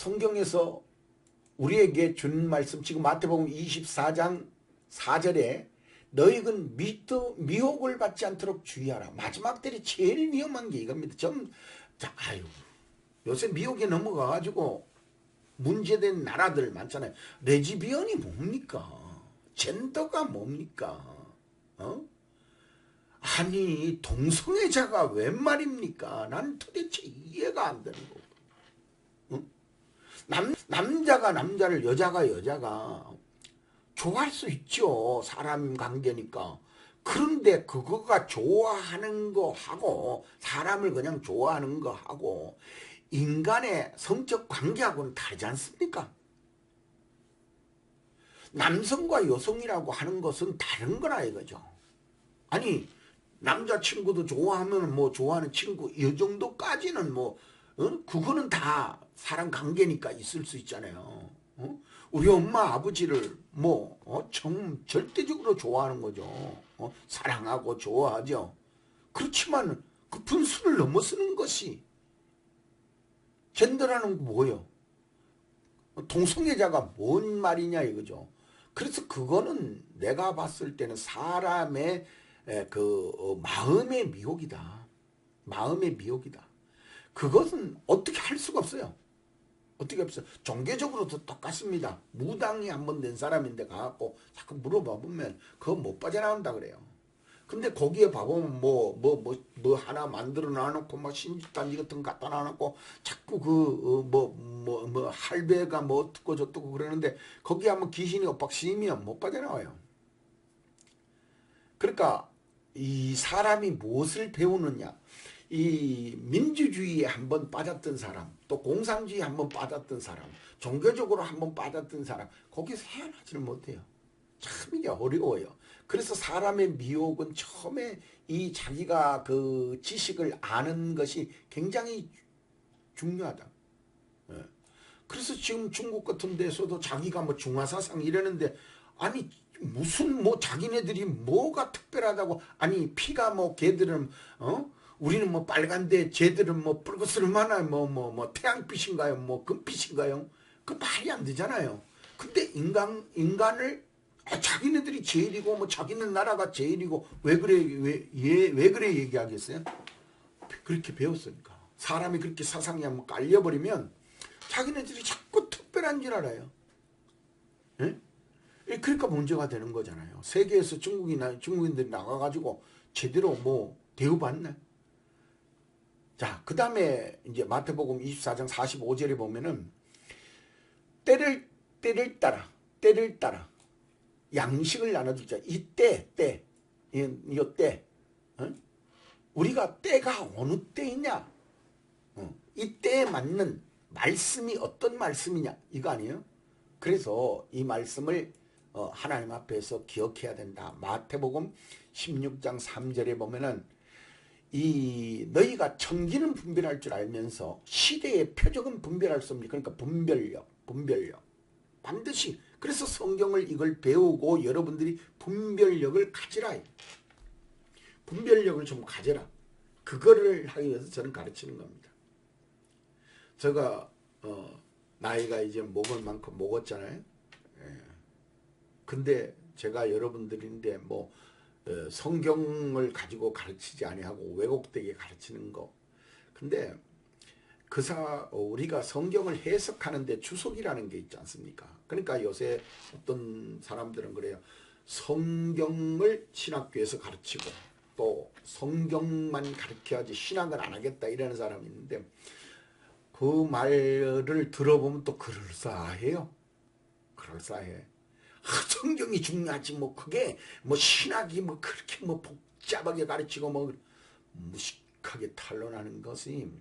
성경에서 우리에게 준 말씀, 지금 마태복음 24장 4절에 너희는 미혹을 받지 않도록 주의하라. 마지막 때에 제일 위험한 게 이겁니다. 요새 미혹에 넘어가가지고 문제된 나라들 많잖아요. 레즈비언이 뭡니까? 젠더가 뭡니까? 아니 동성애자가 웬 말입니까? 난 도대체 이해가 안 되는 거고. 남자가 남자를, 여자가 여자가 좋아할 수 있죠. 사람 관계니까. 그런데 그거가 좋아하는 거 하고 사람을 그냥 좋아하는 거 하고 인간의 성적 관계하고는 다르지 않습니까? 남성과 여성이라고 하는 것은 다른 거라 이거죠. 아니 남자친구도 좋아하면 뭐 좋아하는 친구 이 정도까지는 그거는 다 사람 관계니까 있을 수 있잖아요. 우리 엄마 아버지를 절대적으로 좋아하는 거죠. 사랑하고 좋아하죠. 그렇지만 그 분수를 넘어서는 것이 젠더라는 거 뭐예요? 동성애자가 뭔 말이냐 이거죠. 그래서 그거는 내가 봤을 때는 사람의 마음의 미혹이다. 마음의 미혹이다. 그것은 어떻게 할 수가 없어요. 어떻게 없어요. 종교적으로도 똑같습니다. 무당이 한번 된 사람인데 가갖고 자꾸 물어봐 보면 그거 못 빠져나온다 그래요. 근데 거기에 봐보면 하나 만들어 놔놓고 신집단지 같은 거 갖다 놔놓고 자꾸 할배가 어떻고 저떻고 그러는데 거기 한번 귀신이 엇박시면 못 빠져나와요. 그러니까 이 사람이 무엇을 배우느냐. 이 민주주의에 한번 빠졌던 사람, 또 공산주의에 한번 빠졌던 사람, 종교적으로 한번 빠졌던 사람, 거기서 헤어나지를 못해요. 참 이게 어려워요. 그래서 사람의 미혹은 처음에 이 자기가 그 지식을 아는 것이 굉장히 중요하다. 그래서 지금 중국 같은 데서도 자기가 중화사상 이러는데 아니 무슨 자기네들이 뭐가 특별하다고. 아니 피가 걔들은 우리는 빨간데 쟤들은 붉은스름하나 태양빛인가요? 금빛인가요? 그 말이 안 되잖아요. 근데 인간을 자기네들이 제일이고 자기네 나라가 제일이고 왜 그래 얘기하겠어요? 그렇게 배웠으니까. 사람이 그렇게 사상이 한번 깔려버리면 자기네들이 자꾸 특별한 줄 알아요. 예? 그러니까 문제가 되는 거잖아요. 세계에서 중국인들이 나가가지고 제대로 대우받나? 자, 그 다음에 이제 마태복음 24장 45절에 보면은 때를 따라 양식을 나눠주자. 이때 우리가 때가 어느 때이냐? 이 때에 맞는 말씀이 어떤 말씀이냐? 이거 아니에요? 그래서 이 말씀을 하나님 앞에서 기억해야 된다. 마태복음 16장 3절에 보면은 너희가 천기는 분별할 줄 알면서 시대의 표적은 분별할 수 없니? 그러니까 분별력. 반드시. 그래서 성경을 이걸 배우고 여러분들이 분별력을 가지라. 분별력을 좀 가져라. 그거를 하기 위해서 저는 가르치는 겁니다. 제가 나이가 이제 먹을 만큼 먹었잖아요. 근데 제가 여러분들인데 성경을 가지고 가르치지 아니하고 왜곡되게 가르치는 거. 근데 우리가 성경을 해석하는데 주석이라는 게 있지 않습니까? 그러니까 요새 어떤 사람들은 그래요. 성경을 신학교에서 가르치고 또 성경만 가르쳐야지 신학을 안 하겠다 이라는 사람이 있는데 그 말을 들어보면 또 그럴싸해요. 그럴싸해. 성경이 중요하지 그게 신학이 그렇게 복잡하게 가르치고 무식하게 탄론하는 것이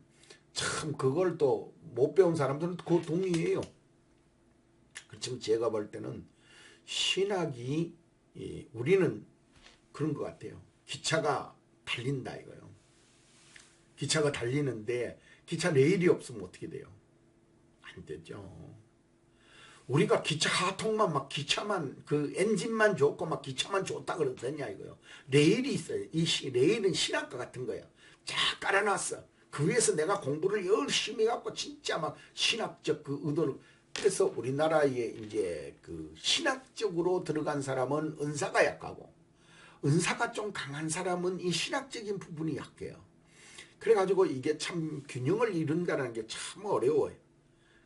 참 그걸 또 못 배운 사람들은 그거 동의해요. 그렇지만 제가 볼 때는 신학이 우리는 그런 것 같아요. 기차가 달린다 이거요. 기차가 달리는데 기차 레일이 없으면 어떻게 돼요? 안 되죠. 우리가 기차 하통만 기차만 그 엔진만 좋고 기차만 좋다 그래도 되냐 이거요. 레일이 있어요. 이 레일은 신학과 같은 거예요. 쫙 깔아놨어. 그 위해서 내가 공부를 열심히 해갖고 진짜 막 신학적 그 의도를. 그래서 우리나라에 이제 그 신학적으로 들어간 사람은 은사가 약하고, 은사가 좀 강한 사람은 이 신학적인 부분이 약해요. 그래가지고 이게 참 균형을 이룬다는 게 참 어려워요.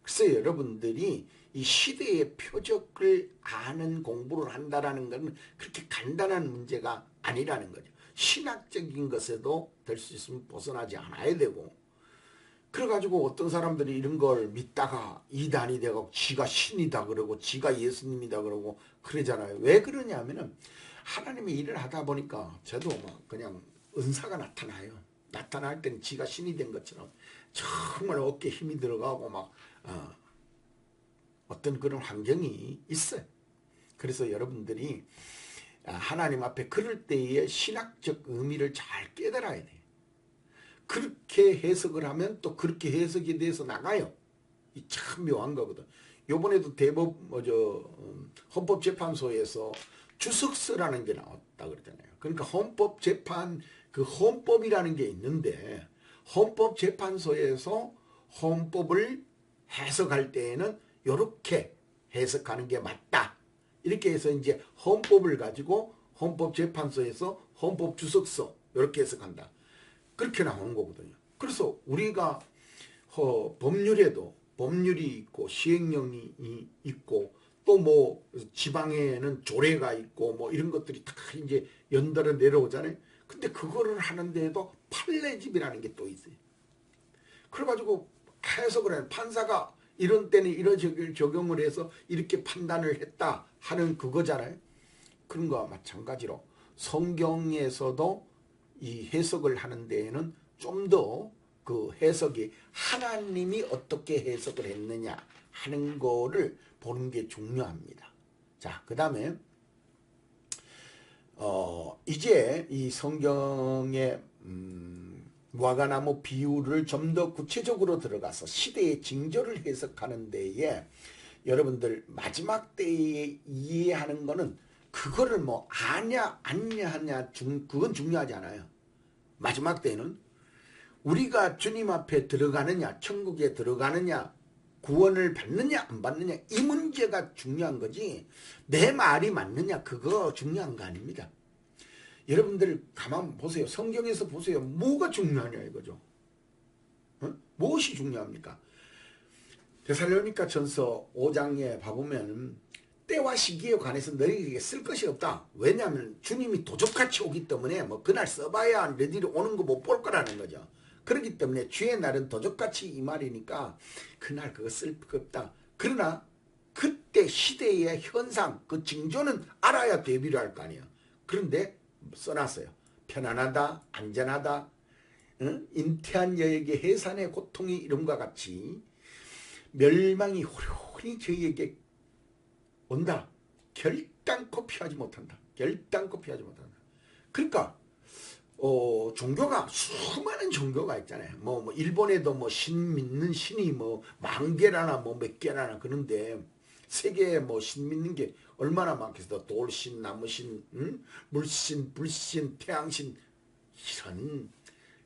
그래서 여러분들이 이 시대의 표적을 아는 공부를 한다라는 것은 그렇게 간단한 문제가 아니라는 거죠. 신학적인 것에도 될 수 있으면 벗어나지 않아야 되고, 그래가지고 어떤 사람들이 이런 걸 믿다가 이단이 되고 지가 신이다 그러고 지가 예수님이다 그러고 그러잖아요. 왜 그러냐면은 하나님의 일을 하다 보니까 저도 막 그냥 은사가 나타나요. 나타날 때는 지가 신이 된 것처럼 정말 어깨에 힘이 들어가고 막 어떤 그런 환경이 있어요. 그래서 여러분들이 하나님 앞에 그럴 때의 신학적 의미를 잘 깨달아야 돼요. 그렇게 해석을 하면 또 그렇게 해석이 돼서 나가요. 이 참 묘한 거거든. 요번에도 헌법재판소에서 주석서라는 게 나왔다 그러잖아요. 그러니까 헌법재판, 그 헌법이라는 게 있는데, 헌법재판소에서 헌법을 해석할 때에는 요렇게 해석하는 게 맞다. 이렇게 해서 이제 헌법을 가지고 헌법재판소에서 헌법주석서 요렇게 해석한다. 그렇게 나오는 거거든요. 그래서 우리가 법률에도 법률이 있고 시행령이 있고 또 뭐 지방에는 조례가 있고 뭐 이런 것들이 다 이제 연달아 내려오잖아요. 근데 그거를 하는데도 판례집이라는 게 또 있어요. 그래가지고 해석을 해요. 판사가 이런 때는 이런 적용을 해서 이렇게 판단을 했다 하는 그거잖아요. 그런 거와 마찬가지로 성경에서도 이 해석을 하는 데에는 좀 더 그 해석이 하나님이 어떻게 해석을 했느냐 하는 거를 보는 게 중요합니다. 자, 그 다음에 이제 이 성경의 무화과나무 비유를 좀 더 구체적으로 들어가서 시대의 징조를 해석하는 데에 여러분들 마지막 때에 이해하는 거는 그거를 뭐 아냐 안냐 하냐 그건 중요하지 않아요. 마지막 때는 우리가 주님 앞에 들어가느냐 천국에 들어가느냐 구원을 받느냐 안 받느냐 이 문제가 중요한 거지 내 말이 맞느냐 그거 중요한 거 아닙니다. 여러분들 가만 보세요. 성경에서 보세요. 뭐가 중요하냐 이거죠. 무엇이 중요합니까? 데살로니가 전서 5장에 봐보면 때와 시기에 관해서 너희에게 쓸 것이 없다. 왜냐하면 주님이 도적같이 오기 때문에 뭐 그날 써봐야 너희들이 오는 거 못 볼 거라는 거죠. 그렇기 때문에 주의 날은 도적같이 이 말이니까 그날 그거 쓸 거 없다. 그러나 그때 시대의 현상 그 징조는 알아야 대비를 할 거 아니에요. 그런데 써놨어요. 편안하다 안전하다 잉태한 여에게 해산의 고통이 이름과 같이 멸망이 호련히 저희에게 온다. 결단코 피하지 못한다. 결단코 피하지 못한다. 그러니까 종교가 수많은 종교가 있잖아요. 뭐 일본에도 뭐 신 믿는 신이 뭐 10,000개라나 뭐 몇 개라나 그런데 세계에 뭐 신 믿는 게 얼마나 많겠어. 돌신, 나무신, 물신, 불신, 태양신 이런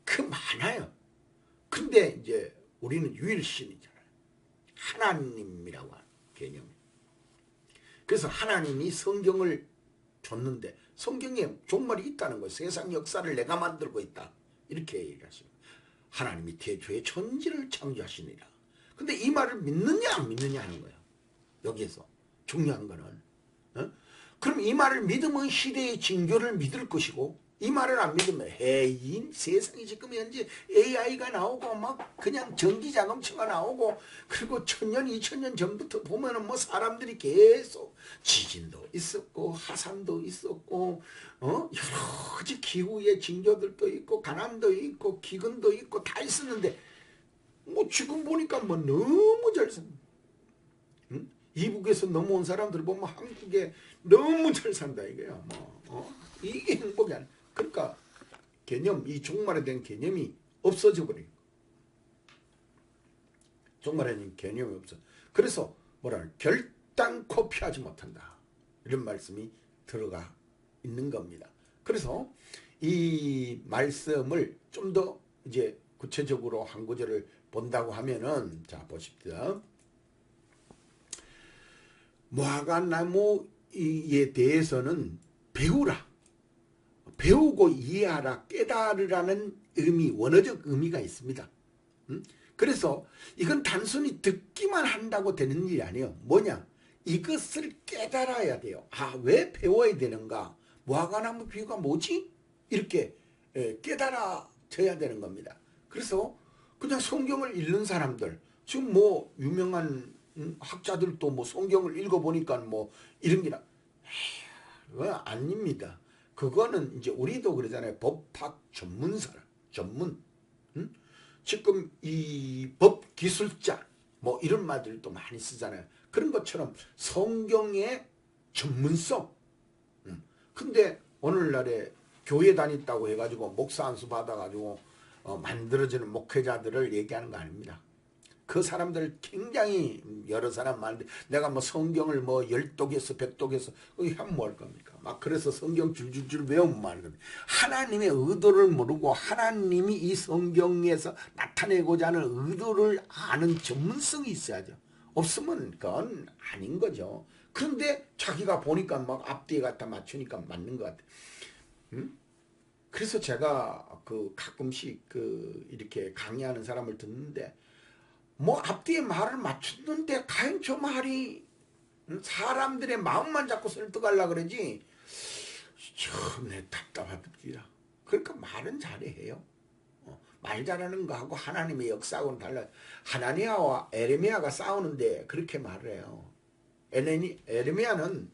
그 많아요. 근데 이제 우리는 유일신이잖아요. 하나님이라고 하는 개념. 그래서 하나님이 성경을 줬는데 성경에 종말이 있다는 거예요. 세상 역사를 내가 만들고 있다. 이렇게 얘기하십니다. 하나님이 태초에 천지를 창조하시니라. 근데 이 말을 믿느냐 안 믿느냐 하는 거예요. 여기에서 중요한 거는 그럼 이 말을 믿으면 시대의 징조를 믿을 것이고 이 말을 안 믿으면 해인 세상이 지금 현재 AI가 나오고 막 그냥 전기자동차가 나오고 그리고 1000년 2000년 전부터 보면은 뭐 사람들이 계속 지진도 있었고 화산도 있었고 여러 가지 기후의 징조들도 있고 가난도 있고 기근도 있고 다 있었는데 뭐 지금 보니까 뭐 너무 잘 산다. 이북에서 넘어온 사람들 보면 한국에 너무 잘 산다 이거야. 이게 행복이 아니야. 그러니까 개념, 이 종말에 대한 개념이 없어져 버린 거예요. 종말에 대한 개념이 없어. 그래서 뭐라 결단코 피하지 못한다. 이런 말씀이 들어가 있는 겁니다. 그래서 이 말씀을 좀 더 이제 구체적으로 한 구절을 본다고 하면은 자 보십시오. 무화과나무에 대해서는 배우라. 배우고 이해하라. 깨달으라는 의미, 원어적 의미가 있습니다. 그래서 이건 단순히 듣기만 한다고 되는 일이 아니에요. 뭐냐? 이것을 깨달아야 돼요. 아, 왜 배워야 되는가? 무화과나무 비유가 뭐지? 이렇게 깨달아져야 되는 겁니다. 그래서 그냥 성경을 읽는 사람들, 지금 뭐 유명한 학자들도 뭐 성경을 읽어보니까 뭐 이런 게나 아닙니다. 그거는 이제 우리도 그러잖아요. 법학 전문. 지금 이 법기술자 뭐 이런 말들도 많이 쓰잖아요. 그런 것처럼 성경의 전문성. 근데 오늘날에 교회 다녔다고 해가지고 목사 안수 받아가지고 만들어지는 목회자들을 얘기하는 거 아닙니다. 그 사람들 굉장히 여러 사람 많은데 내가 뭐 성경을 뭐 10독에서 100독에서 하면 뭐 할 겁니까? 막 그래서 성경 줄줄줄 외우면 뭐 하는 겁니까? 하나님의 의도를 모르고 하나님이 이 성경에서 나타내고자 하는 의도를 아는 전문성이 있어야죠. 없으면 그건 아닌 거죠. 그런데 자기가 보니까 막 앞뒤에 갖다 맞추니까 맞는 것 같아요. 그래서 제가 가끔씩 이렇게 강의하는 사람을 듣는데 뭐 앞뒤에 말을 맞췄는데 과연 저 말이 사람들의 마음만 자꾸 설득하려고 그러지 처음에 답답합니다. 그러니까 말은 잘해요. 말 잘하는 거하고 하나님의 역사하고는 달라요. 하나니아와 에레미야가 싸우는데 그렇게 말을 해요. 에레미야는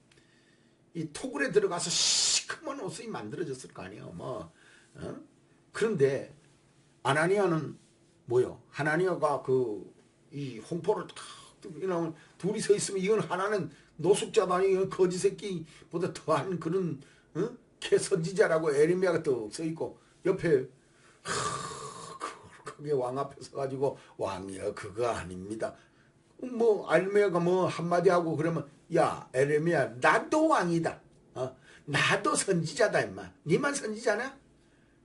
이 토굴에 들어가서 시커먼 옷이 만들어졌을 거 아니에요. 그런데 아나니아는 뭐요? 하나니아가 이 홍포를 탁 이러면 둘이 서 있으면 이건 하나는 노숙자도 아니고 거지 새끼보다 더한 그런 개 선지자라고 에레미야가 또 서 있고 옆에 그게 왕 앞에 서가지고 왕이요 그거 아닙니다. 뭐 에레미야가 뭐 한마디 하고 그러면 야 에레미야 나도 왕이다. 나도 선지자다 임마. 니만 선지자냐?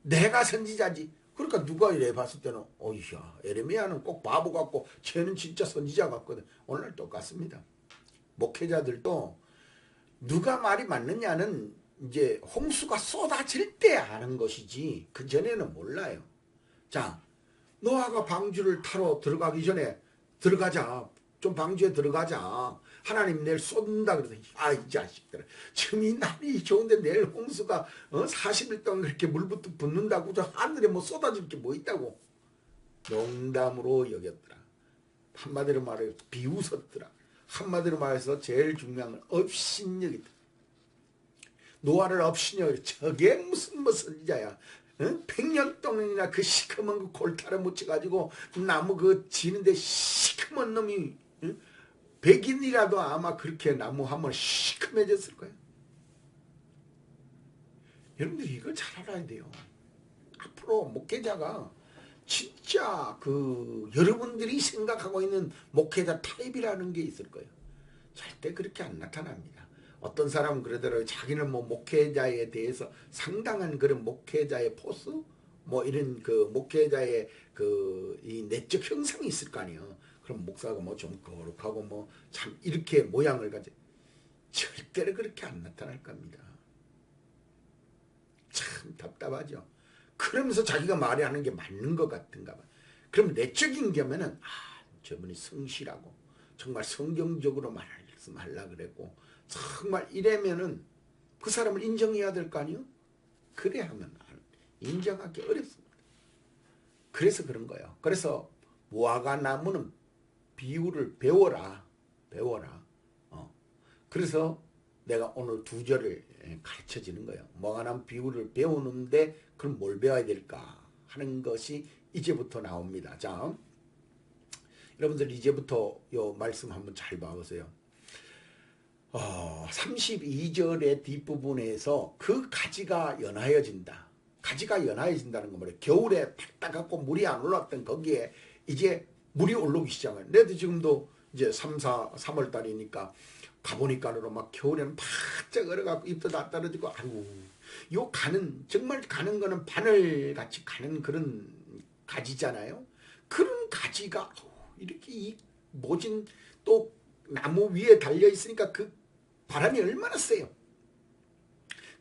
내가 선지자지. 그러니까 누가 이래 봤을 때는 어이야 에레미야는 꼭 바보 같고 쟤는 진짜 선지자 같거든. 오늘 똑같습니다. 목회자들도 누가 말이 맞느냐는 이제 홍수가 쏟아질 때 아는 것이지 그 전에는 몰라요. 자, 노아가 방주를 타러 들어가기 전에 들어가자. 좀 방주에 들어가자. 하나님 내일 쏜다 그러더니 이 자식들 지금 이 날이 좋은데 내일 홍수가 40일 동안 그렇게 물부터 붓는다고 저 하늘에 뭐 쏟아질 게 뭐 있다고 농담으로 여겼더라. 한마디로 말해 비웃었더라. 한마디로 말해서 제일 중요한 건 업신여기다. 노아를 업신여 저게 무슨 뭐 선지자야. 100년 동안이나 그 시커먼 그 골타를 묻혀가지고 나무 지는데 시커먼 놈이 100인이라도 아마 그렇게 나무 한번 시커매졌을 거예요. 여러분들 이걸 잘 알아야 돼요. 앞으로 목회자가 진짜 여러분들이 생각하고 있는 목회자 타입이라는 게 있을 거예요. 절대 그렇게 안 나타납니다. 어떤 사람은 그러더라고요. 자기는 뭐 목회자에 대해서 상당한 그런 목회자의 포스 뭐 이런 목회자의 이 내적 형상이 있을 거 아니에요. 그럼 목사가 뭐 좀 거룩하고 뭐 참 이렇게 모양을 가지 절대로 그렇게 안 나타날 겁니다. 참 답답하죠. 그러면서 자기가 말하는 게 맞는 것 같은가 봐. 그럼 내적인 겸에는 저분이 성실하고 정말 성경적으로 말씀하려고 그랬고 정말 이래면은 그 사람을 인정해야 될 거 아니에요? 그래 하면 인정하기 어렵습니다. 그래서 그런 거예요. 그래서 무화과 나무는 비유를 배워라. 그래서 내가 오늘 2절을 가르쳐 주는 거예요. 무화과나무 비유를 배우는데 그럼 뭘 배워야 될까 하는 것이 이제부터 나옵니다. 자, 여러분들 이제부터 요 말씀 한번 잘 봐보세요. 32절의 뒷부분에서 그 가지가 연하여진다. 가지가 연하여진다는 건 뭐래요? 겨울에 팍 갖고 물이 안 올라왔던 거기에 이제 물이 올라오기 시작해요. 내도 지금도 이제 3월 달이니까 가보니까는 막 겨울에는 바짝 얼어갖고 잎도 다 떨어지고 아이고 요 정말 가는 거는 바늘같이 가는 그런 가지잖아요. 그런 가지가 이렇게 이 모진 또 나무 위에 달려 있으니까 그 바람이 얼마나 세요.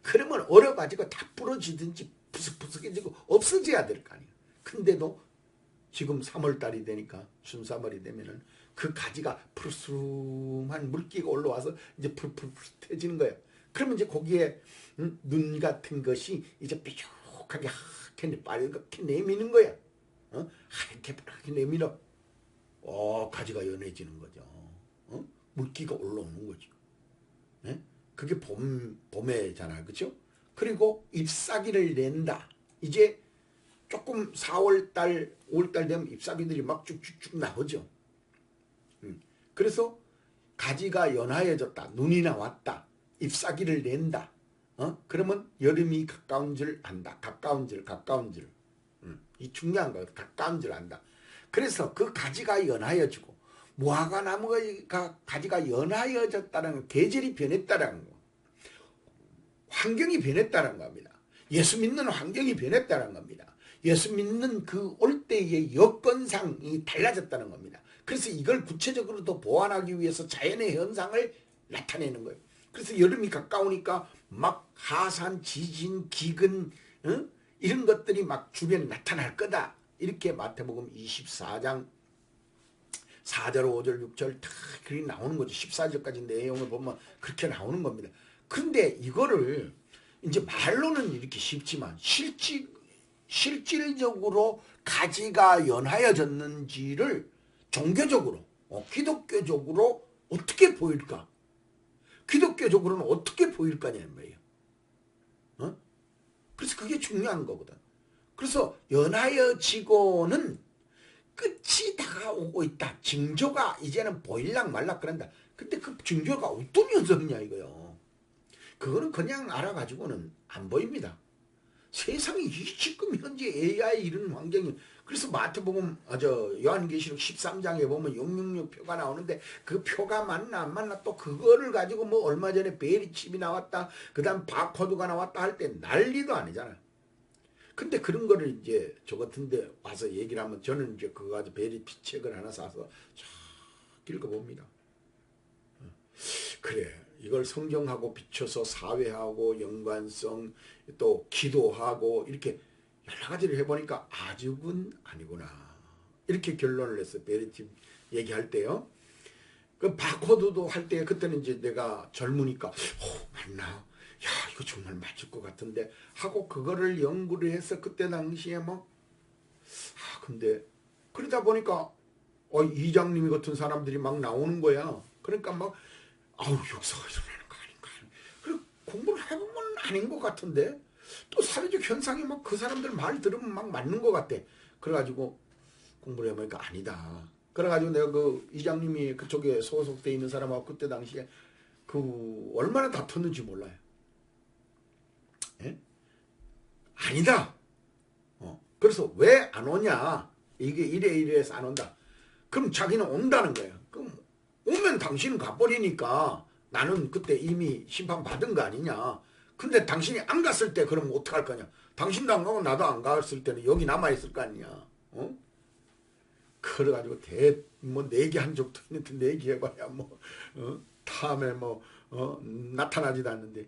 그러면 얼어가지고 다 부러지든지 부스부스해지고 없어져야 될 거 아니에요. 근데도 지금 3월달이 되니까 춘3월이 되면은 그 가지가 푸르스름한 물기가 올라와서 이제 푸르푸르해지는 거예요. 그러면 이제 거기에 눈 같은 것이 이제 뾰족하게 하얗게 빨갛게 내미는 거야. 하얗게 빨갛게 내밀어. 가지가 연해지는 거죠. 물기가 올라오는 거죠. 네? 그게 봄에잖아요. 그렇죠? 그리고 잎사귀를 낸다. 이제 조금 4월달, 5월달 되면 잎사귀들이 막 쭉쭉쭉 나오죠. 그래서 가지가 연하여졌다. 눈이 나왔다. 잎사귀를 낸다. 그러면 여름이 가까운 줄 안다. 가까운 줄. 이 중요한 거예요. 가까운 줄 안다. 그래서 그 가지가 연하여지고 무화과나무가 가지가 연하여졌다는 건 계절이 변했다는 거. 환경이 변했다는 겁니다. 예수 믿는 환경이 변했다는 겁니다. 예수 믿는 그 올 때의 여건상이 달라졌다는 겁니다. 그래서 이걸 구체적으로 더 보완하기 위해서 자연의 현상을 나타내는 거예요. 그래서 여름이 가까우니까 막 하산, 지진, 기근 이런 것들이 막 주변에 나타날 거다. 이렇게 마태복음 24장 4절, 5절, 6절 다 그렇게 나오는 거죠. 14절까지 내용을 보면 그렇게 나오는 겁니다. 그런데 이거를 이제 말로는 이렇게 쉽지만 실질적으로 가지가 연하여졌는지를 종교적으로, 기독교적으로 어떻게 보일까? 기독교적으로는 어떻게 보일 거냐는 말이에요. 그래서 그게 중요한 거거든. 그래서 연하여지고는 끝이 다가오고 있다. 징조가 이제는 보일락 말락 그런다. 근데 그 징조가 어떤 현상이냐 이거요. 그거는 그냥 알아가지고는 안 보입니다. 세상이 지금 현재 AI 이런 환경이 그래서 마태복음 요한계시록 13장에 보면 666 표가 나오는데 그 표가 맞나 안 맞나 또 그거를 가지고 뭐 얼마 전에 베리칩이 나왔다 그 다음 바코드가 나왔다 할 때 난리도 아니잖아요. 근데 그런 거를 이제 저 같은데 와서 얘기를 하면 저는 이제 그거 가지고 베리칩 책을 하나 사서 쫙 읽어봅니다. 그래 이걸 성경하고 비춰서 사회하고 연관성 또 기도하고 이렇게 여러 가지를 해보니까 아직은 아니구나 이렇게 결론을 냈어요. 베리팁 얘기할 때요. 그 바코드도 할 때 그때는 이제 내가 젊으니까 맞나 야 이거 정말 맞을 것 같은데 하고 그거를 연구를 해서 그때 당시에 뭐 근데 그러다 보니까 이장님이 같은 사람들이 막 나오는 거야. 그러니까 막 역사가 일어나는 거 아닌가. 그리고 공부를 해보면 아닌 것 같은데 또 사회적 현상이 막 그 사람들 말 들으면 막 맞는 것 같아. 그래가지고 공부를 해보니까 아니다. 그래가지고 내가 그 이장님이 그쪽에 소속돼 있는 사람하고 그때 당시에 그 얼마나 다퉜는지 몰라요. 예? 아니다. 그래서 왜 안 오냐? 이게 이래서 안 온다. 그럼 자기는 온다는 거예요. 그럼 오면 당신은 가버리니까 나는 그때 이미 심판받은 거 아니냐. 근데 당신이 안 갔을 때 그럼 어떡할 거냐. 당신도 안 가고 나도 안 갔을 때는 여기 남아있을 거 아니냐. 그래가지고 내기한 적도 있는데 내기해봐야 다음에 나타나지도 않는데.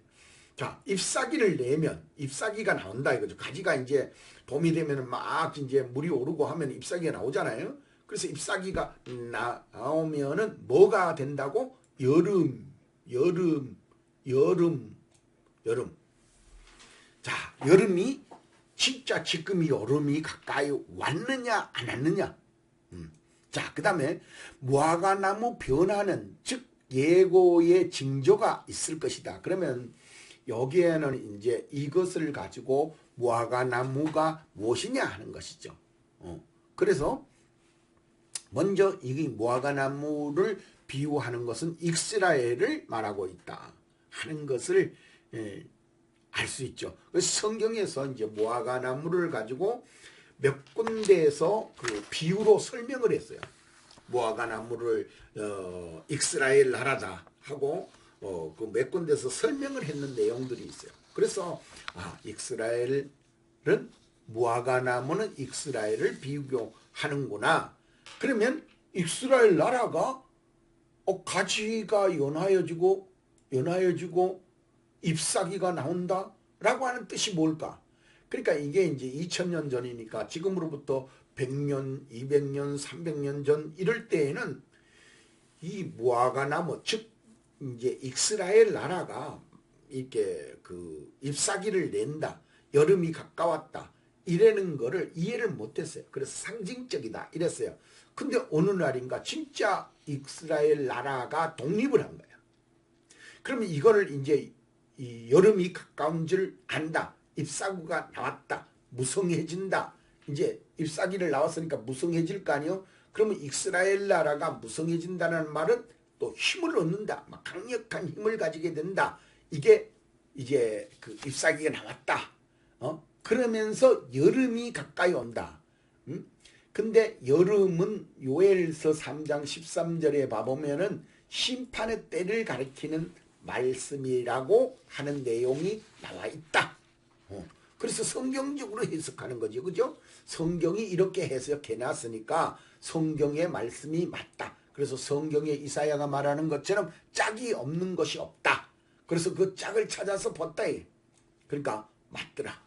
자, 잎사귀를 내면 잎사귀가 나온다 이거죠. 가지가 이제 봄이 되면 막 이제 물이 오르고 하면 잎사귀가 나오잖아요. 그래서 잎사귀가 나오면은 뭐가 된다고? 여름. 자, 여름이 진짜 지금이 여름이 가까이 왔느냐 안 왔느냐. 자, 그 다음에 무화과나무 변화는 즉 예고의 징조가 있을 것이다. 그러면 여기에는 이제 이것을 가지고 무화과나무가 무엇이냐 하는 것이죠. 그래서 먼저 이 무화과나무를 비유하는 것은 이스라엘을 말하고 있다 하는 것을 알 수 있죠. 성경에서 이제 무화과나무를 가지고 몇 군데에서 그 비유로 설명을 했어요. 무화과나무를 이스라엘 나라다 하고 그 몇 군데에서 설명을 했는 내용들이 있어요. 그래서 이스라엘은 무화과 나무는 이스라엘을 비교하는구나. 그러면 이스라엘 나라가 가지가 연하여지고 잎사귀가 나온다라고 하는 뜻이 뭘까? 그러니까 이게 이제 2000년 전이니까 지금으로부터 100년, 200년, 300년 전 이럴 때에는 이 무화과 나무, 즉 이제 이스라엘 나라가 이렇게 그 잎사귀를 낸다, 여름이 가까웠다 이러는 거를 이해를 못했어요. 그래서 상징적이다 이랬어요. 근데 어느 날인가 진짜 이스라엘 나라가 독립을 한 거야. 그러면 이거를 이제 이 여름이 가까운 줄 안다. 잎사귀가 나왔다. 무성해진다. 이제 잎사귀를 나왔으니까 무성해질 거 아니요. 그러면 이스라엘 나라가 무성해진다는 말은 또 힘을 얻는다. 막 강력한 힘을 가지게 된다. 이게 이제 그 잎사귀가 나왔다. 그러면서 여름이 가까이 온다. 근데 여름은 요엘서 3장 13절에 봐보면은 심판의 때를 가리키는 말씀이라고 하는 내용이 나와 있다. 그래서 성경적으로 해석하는 거죠. 그죠? 성경이 이렇게 해석해 놨으니까 성경의 말씀이 맞다. 그래서 성경에 이사야가 말하는 것처럼 짝이 없는 것이 없다. 그래서 그 짝을 찾아서 봤다. 그러니까 맞더라.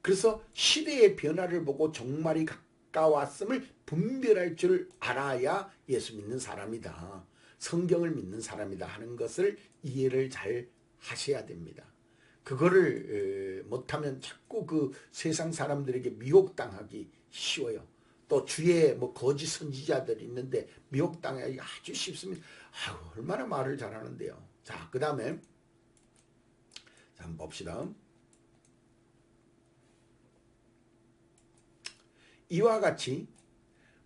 그래서 시대의 변화를 보고 종말이 가까웠음을 분별할 줄 알아야 예수 믿는 사람이다. 성경을 믿는 사람이다 하는 것을 이해를 잘 하셔야 됩니다. 그거를 못하면 자꾸 그 세상 사람들에게 미혹당하기 쉬워요. 또 주위에 뭐 거짓 선지자들이 있는데 미혹당하기 아주 쉽습니다. 아유, 얼마나 말을 잘하는데요. 자, 그 다음에 한번 봅시다. 이와 같이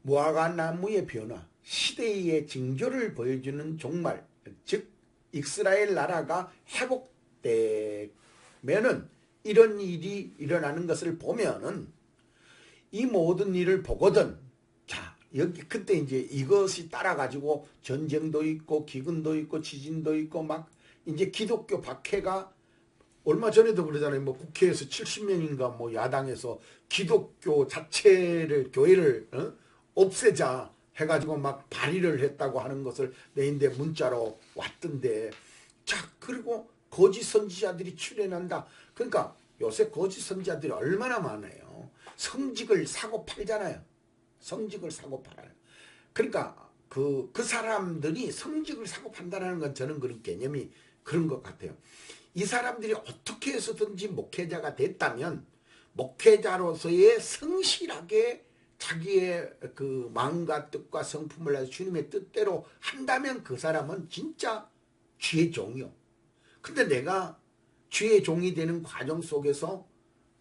무화과 나무의 변화, 시대의 징조를 보여주는 종말, 즉 이스라엘 나라가 회복되면은 이런 일이 일어나는 것을 보면은 이 모든 일을 보거든. 자, 여기 그때 이제 이것이 따라 가지고 전쟁도 있고 기근도 있고 지진도 있고 막 이제 기독교 박해가 얼마 전에도 그러잖아요. 뭐 국회에서 70명인가 뭐 야당에서 기독교 자체를 교회를 없애자 해가지고 막 발의를 했다고 하는 것을 내인데 문자로 왔던데. 자, 그리고 거짓 선지자들이 출현한다. 그러니까 요새 거짓 선지자들이 얼마나 많아요. 성직을 사고 팔잖아요. 성직을 사고 팔아요. 그러니까 그 사람들이 성직을 사고 판다는 건 저는 그런 개념이 그런 것 같아요. 이 사람들이 어떻게 해서든지 목회자가 됐다면 목회자로서의 성실하게 자기의 그 마음과 뜻과 성품을 다해서 주님의 뜻대로 한다면 그 사람은 진짜 주의 종이요. 근데 내가 주의 종이 되는 과정 속에서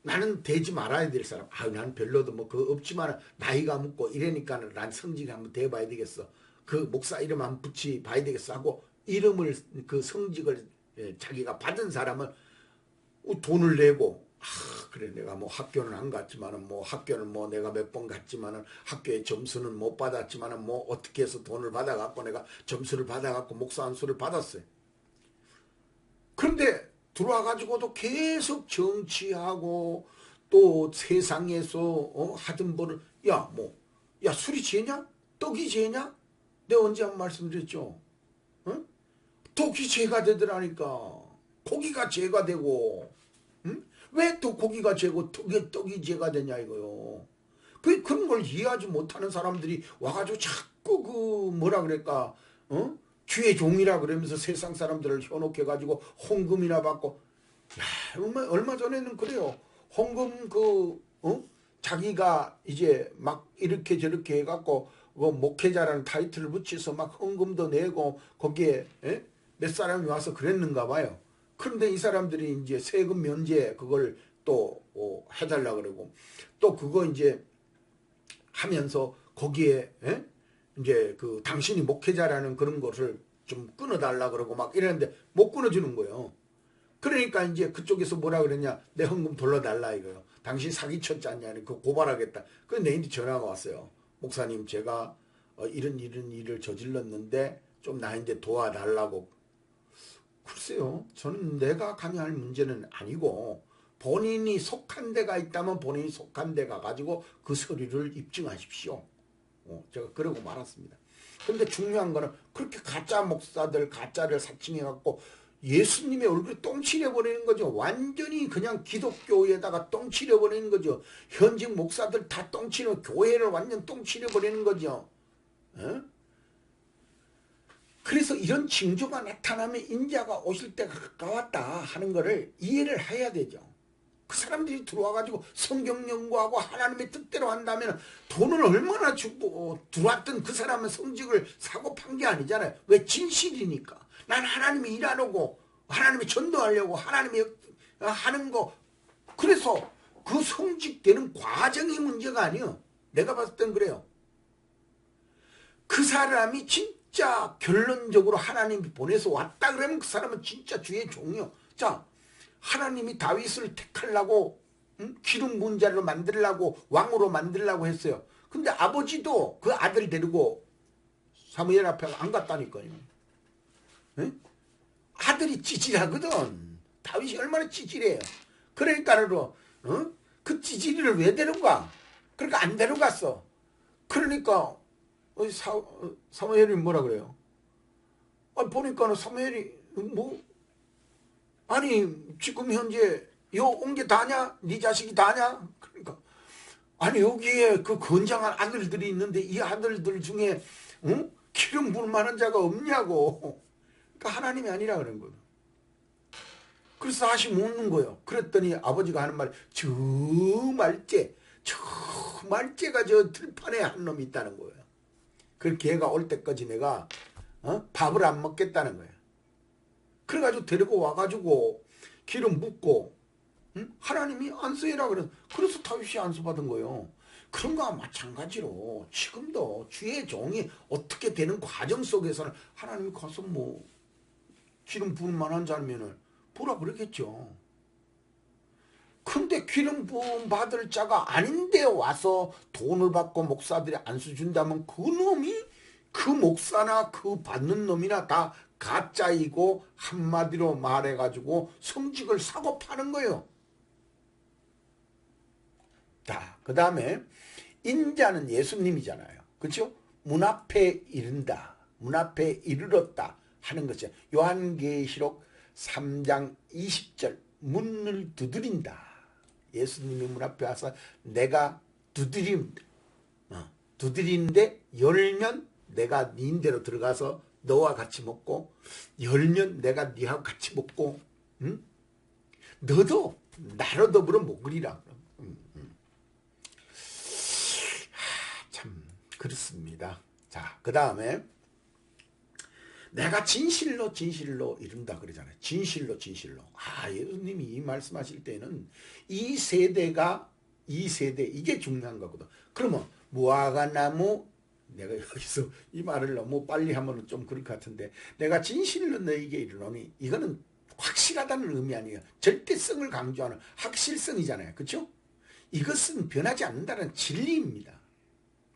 나는 되지 말아야 될 사람. 나는 별로도 뭐 그 없지만 나이가 묻고 이러니까 난 성직 한번 돼봐야 되겠어. 그 목사 이름 한번 붙이 봐야 되겠어 하고 이름을 그 성직을 자기가 받은 사람은 돈을 내고 그래 내가 뭐 학교는 안 갔지만은 뭐 학교는 뭐 내가 몇 번 갔지만은 학교에 점수는 못 받았지만은 뭐 어떻게 해서 돈을 받아갖고 내가 점수를 받아갖고 목사 안수를 받았어요. 그런데 들어와가지고도 계속 정치하고 또 세상에서 하던 벌을 야 술이 죄냐? 떡이 죄냐? 내가 언제 한 말씀드렸죠? 떡이 죄가 되더라니까. 고기가 죄가 되고, 왜 또 고기가 죄고 떡이 죄가 되냐 이거요. 그런 걸 이해하지 못하는 사람들이 와가지고 자꾸 그 뭐라 그럴까, 주의 종이라 그러면서 세상 사람들을 현혹해가지고 헌금이나 받고, 야, 얼마 전에는 그래요. 헌금 자기가 이제 막 이렇게 저렇게 해갖고 목회자라는 타이틀을 붙여서 막 헌금도 내고 거기에 몇 사람이 와서 그랬는가 봐요. 그런데 이 사람들이 이제 세금 면제 그걸 또 해달라 그러고 또 그거 이제 하면서 거기에 이제 그 당신이 목회자라는 그런 것을 좀 끊어달라 그러고 막 이랬는데 못 끊어주는 거예요. 그러니까 이제 그쪽에서 뭐라 그랬냐, 내 헌금 돌려달라 이거요. 당신 사기쳤지 않냐, 그 고발하겠다. 그래서 내한테 전화가 왔어요. 목사님, 제가 이런 일을 저질렀는데 좀 나한테 도와달라고. 글쎄요, 저는 내가 감히 할 문제는 아니고 본인이 속한 데가 있다면 본인이 속한 데 가가지고 그 서류를 입증하십시오. 제가 그러고 말았습니다. 근데 중요한 거는 그렇게 가짜 목사들 가짜를 사칭해갖고 예수님의 얼굴에 똥칠해버리는 거죠. 완전히 그냥 기독교에다가 똥칠해버리는 거죠. 현직 목사들 다 똥칠해, 교회를 완전 똥칠해버리는 거죠. 에? 그래서 이런 징조가 나타나면 인자가 오실 때가 가까웠다 하는 거를 이해를 해야 되죠. 그 사람들이 들어와가지고 성경 연구하고 하나님의 뜻대로 한다면 돈을 얼마나 주고 들어왔던 그 사람은 성직을 사고 판 게 아니잖아요. 왜? 진실이니까. 난 하나님이 일하려고 하나님이 전도하려고 하나님이 하는 거. 그래서 그 성직되는 과정이 문제가 아니에요. 내가 봤을 땐 그래요. 그 사람이 진짜 결론적으로 하나님이 보내서 왔다 그러면 그 사람은 진짜 주의 종이요. 자, 하나님이 다윗을 택하려고 기름 부은 자를 만들려고 왕으로 만들려고 했어요. 근데 아버지도 그 아들 데리고 사무엘 앞에 안 갔다니까요. 에? 아들이 찌질하거든. 다윗이 얼마나 찌질해요. 그러니까 그 찌질이를 왜 데려가? 그러니까 안 데려갔어. 그러니까 사무엘이 뭐라 그래요? 보니까는 사무엘이 뭐 아니 지금 현재 요 온 게 다냐? 네 자식이 다냐? 그러니까 아니 여기에 그 건장한 아들들이 있는데 이 아들들 중에 기름 부을 만한 자가 없냐고. 그러니까 하나님이 아니라 그런 거예요. 그래서 다시 묻는 거예요. 그랬더니 아버지가 하는 말, 저 말째가 저 들판에 한 놈이 있다는 거예요. 그 걔가 올 때까지 내가 밥을 안 먹겠다는 거예요. 그래가지고 데리고 와가지고 기름 붓고 하나님이 안수해라 그래서 다윗이 안수받은 거예요. 그런 거와 마찬가지로 지금도 주의 종이 어떻게 되는 과정 속에서는 하나님이 가서 뭐 기름 부을 만한 자면은 보라 그러겠죠. 근데 기름 부음 받을 자가 아닌데 와서 돈을 받고 목사들이 안수 준다면 그 놈이 그 목사나 그 받는 놈이나 다 가짜이고 한마디로 말해가지고 성직을 사고 파는 거예요. 자, 그 다음에 인자는 예수님이잖아요. 그렇죠? 문 앞에 이른다. 문 앞에 이르렀다 하는 것이죠. 요한계시록 3장 20절 문을 두드린다. 예수님이 문 앞에 와서 내가 두드리는데 열면 내가 네 인대로 들어가서 너와 같이 먹고 열면 내가 네하고 같이 먹고 너도 나로 더불어 먹으리라. 참 그렇습니다. 자, 그 다음에 내가 진실로 이른다 그러잖아요. 진실로. 예수님이 이 말씀하실 때는 이 세대 이게 중요한 거거든. 그러면 무화과나무, 내가 여기서 이 말을 너무 빨리 하면 좀 그럴 것 같은데, 내가 진실로 너에게 이르노니, 이거는 확실하다는 의미 아니에요. 절대성을 강조하는 확실성이잖아요. 그렇죠? 이것은 변하지 않는다는 진리입니다.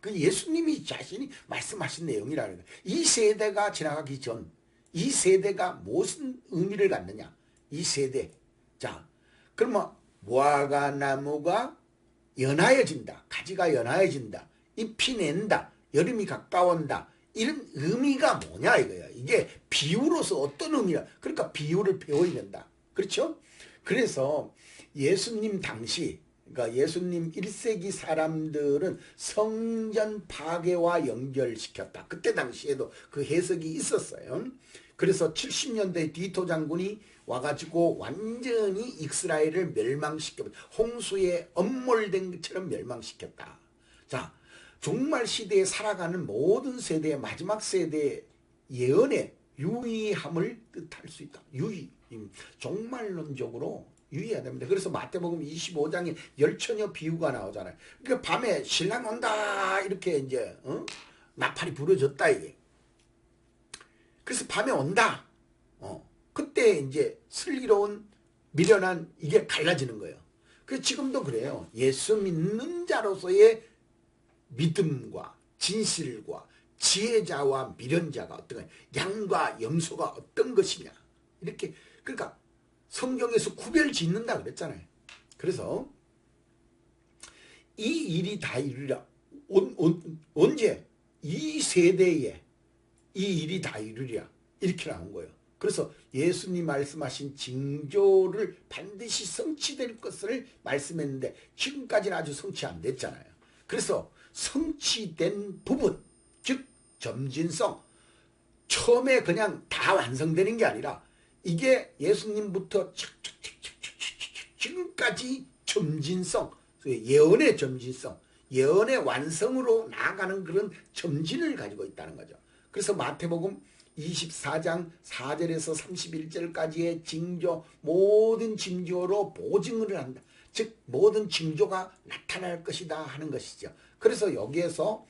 그 예수님이 자신이 말씀하신 내용이라는 거예요. 이 세대가 지나가기 전, 이 세대가 무슨 의미를 갖느냐? 이 세대. 자, 그러면 무화과나무가 연하여진다. 가지가 연하여진다. 잎이 낸다. 여름이 가까운다. 이런 의미가 뭐냐 이거야. 이게 비유로서 어떤 의미야. 그러니까 비유를 배워야 된다. 그렇죠? 그래서 예수님 당시, 그러니까 예수님 1세기 사람들은 성전 파괴와 연결시켰다. 그때 당시에도 그 해석이 있었어요. 그래서 70년대 디토 장군이 와가지고 완전히 이스라엘을 멸망시켜, 홍수에 엄몰된 것처럼 멸망시켰다. 자, 종말 시대에 살아가는 모든 세대의 마지막 세대의 예언의 유의함을 뜻할 수 있다. 종말론적으로 유의해야 됩니다. 그래서 마태복음 25장에 열처녀 비유가 나오잖아요. 그러니까 밤에 신랑 온다 이렇게 이제 나팔이 부러졌다 이게. 그래서 밤에 온다. 그때 이제 슬기로운 미련한 이게 갈라지는 거예요. 그래서 지금도 그래요. 예수 믿는 자로서의 믿음과 진실과 지혜자와 미련자가 어떤 거냐, 양과 염소가 어떤 것이냐, 이렇게. 그러니까 성경에서 구별 짓는다 그랬잖아요. 그래서 이 일이 다 이루리라. 언제? 이 세대에 이 일이 다 이루리라. 이렇게 나온 거예요. 그래서 예수님 말씀하신 징조를 반드시 성취될 것을 말씀했는데 지금까지는 아주 성취 안 됐잖아요. 그래서 성취된 부분, 즉 점진성, 처음에 그냥 다 완성되는 게 아니라 이게 예수님부터 지금까지 점진성, 예언의 점진성, 예언의 완성으로 나아가는 그런 점진을 가지고 있다는 거죠. 그래서 마태복음 24장 4절에서 31절까지의 징조, 모든 징조로 보증을 한다. 즉 모든 징조가 나타날 것이다 하는 것이죠. 그래서 여기에서